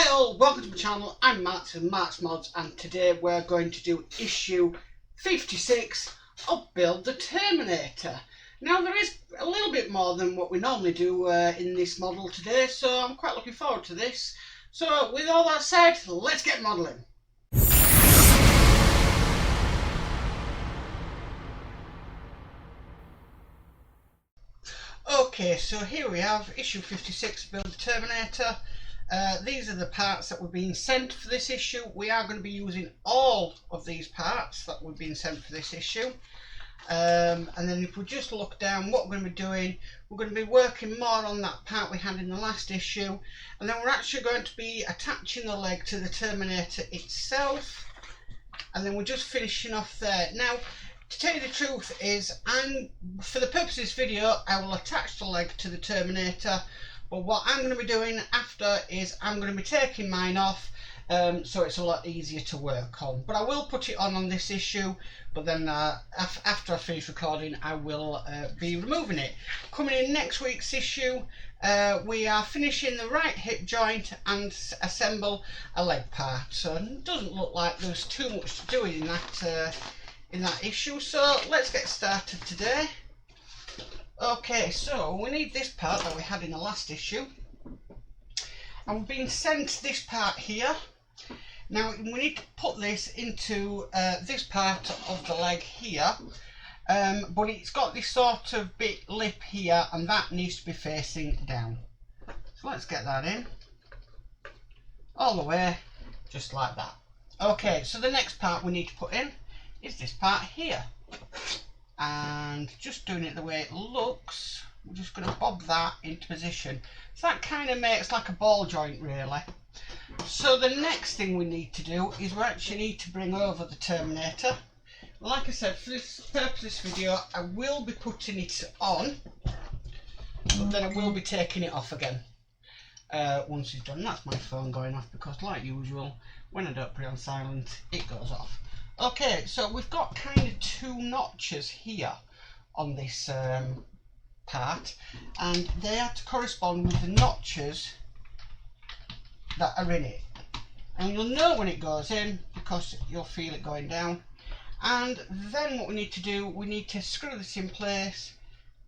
Hi all, welcome to my channel. I'm Matt from Modz, and today we're going to do issue 56 of Build the Terminator. Now there is a little bit more than what we normally do in this model today, so I'm quite looking forward to this. So with all that said, let's get modelling. Okay, so here we have issue 56 Build the Terminator. These are the parts that were being sent for this issue. We are going to be using all of these parts that were being sent for this issue. And then if we just look down, what we're going to be doing, we're going to be working more on that part we had in the last issue. And then we're actually going to be attaching the leg to the Terminator itself. And then we're just finishing off there. Now, to tell you the truth is, for the purpose of this video, I will attach the leg to the Terminator. But what I'm going to be doing after is I'm going to be taking mine off, so it's a lot easier to work on. But I will put it on this issue, but then after I finish recording, I will be removing it. Coming in next week's issue, we are finishing the right hip joint and assemble a leg part. So it doesn't look like there's too much to do in that issue. So let's get started today. Okay, so we need this part that we had in the last issue, and we've been sent this part here. Now we need to put this into this part of the leg here, but it's got this sort of bit lip here, and that needs to be facing down. So let's get that in all the way, just like that. Okay, so the next part we need to put in is this part here. And just doing it the way it looks, we're just going to bob that into position. So that kind of makes like a ball joint really. So the next thing we need to do is we actually need to bring over the Terminator. Like I said, for this purpose of this video, I will be putting it on, but then I will be taking it off again once it's done. That's my phone going off because, like usual, when I don't put it on silent, it goes off. Okay, so we've got kind of two notches here on this part, and they have to correspond with the notches that are in it. And you'll know when it goes in because you'll feel it going down. And then what we need to do, we need to screw this in place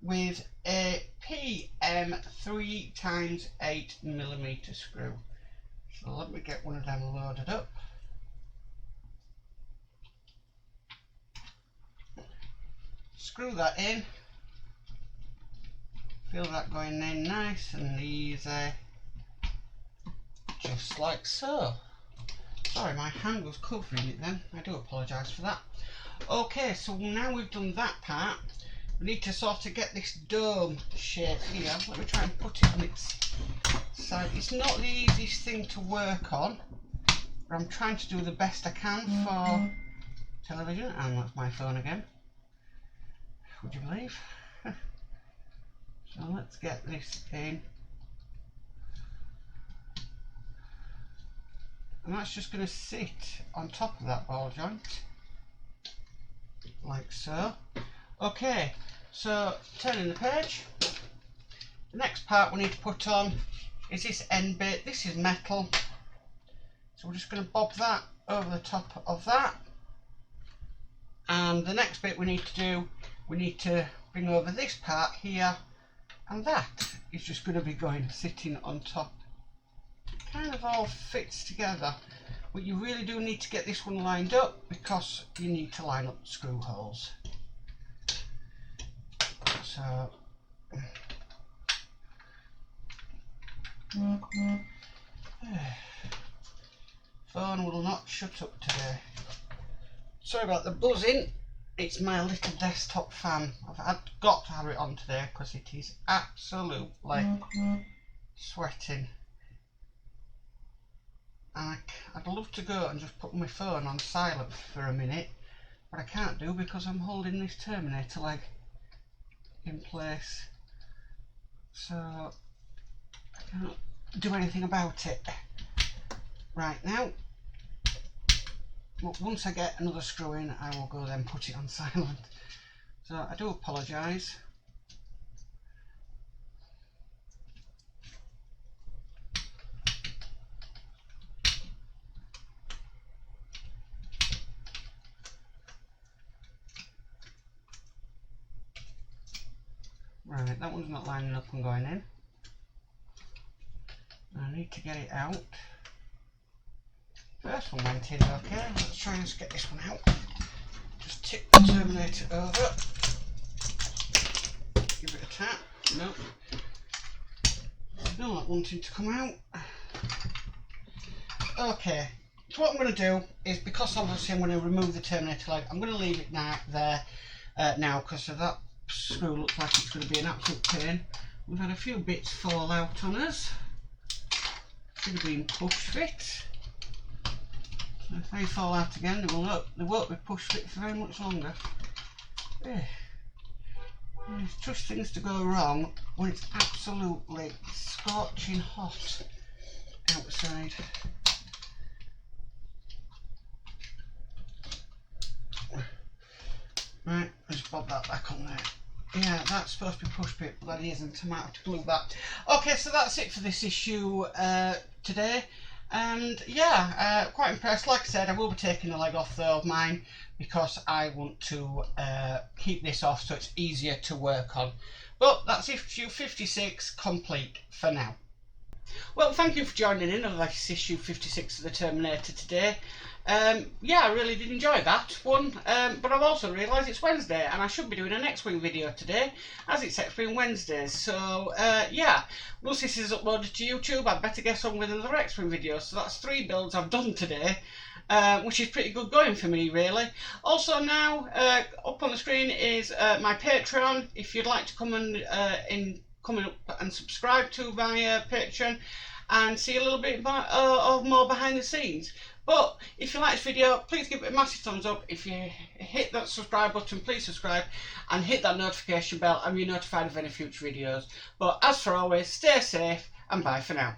with a PM 3x8mm screw. So let me get one of them loaded up. Screw that in, feel that going in nice and easy, just like so. Sorry, my hand was covering it then, I do apologise for that. Okay, so now we've done that part, we need to sort of get this dome shape here. Let me try and put it on its side. It's not the easiest thing to work on, but I'm trying to do the best I can for television. And that's my phone again. Would you believe? So let's get this in, and that's just going to sit on top of that ball joint like so. Okay, so turning the page, the next part we need to put on is this end bit. This is metal, so we're just going to bob that over the top of that. And the next bit we need to do, we need to bring over this part here, and that is just going to be sitting on top. Kind of all fits together, but you really do need to get this one lined up because you need to line up the screw holes. So phone will not shut up today. Sorry about the buzzing. It's my little desktop fan. I've got to have it on today because it is absolutely sweating. And I'd love to go and just put my phone on silent for a minute, but I can't do because I'm holding this Terminator leg in place. So I can't do anything about it right now. But once I get another screw in, I will go then put it on silent. So I do apologise. Right, that one's not lining up and going in. I need to get it out. First one went in okay. Let's try and get this one out. Just tip the Terminator over. Give it a tap. Nope. Still not wanting to come out. Okay. So what I'm going to do is, because obviously I'm going to remove the Terminator leg, I'm going to leave it there now, because that screw looks like it's going to be an absolute pain. We've had a few bits fall out on us. Should have been push fit. So if they fall out again, they won't be push fit for very much longer. There's just things to go wrong when it's absolutely scorching hot outside. Right, I'll just bob that back on there. Yeah, that's supposed to be push fit, but that isn't. I might have to glue that. Okay, so that's it for this issue today. And yeah, quite impressed. Like I said, I will be taking the leg off though of mine, because I want to keep this off so it's easier to work on. But that's issue 56 complete for now. Well, thank you for joining in on this issue 56 of the Terminator today. Yeah, I really did enjoy that one, but I've also realised it's Wednesday and I should be doing an X-Wing video today, as it's X-Wing Wednesdays. So yeah, once this is uploaded to YouTube, I'd better get on with another X-Wing video. So that's 3 builds I've done today, which is pretty good going for me, really. Also now, up on the screen is my Patreon. If you'd like to come and coming up and subscribe to my Patreon and see a little bit of more behind the scenes. But if you like this video, please give it a massive thumbs up. If you hit that subscribe button, please subscribe and hit that notification bell and be notified of any future videos. But as for always, stay safe and bye for now.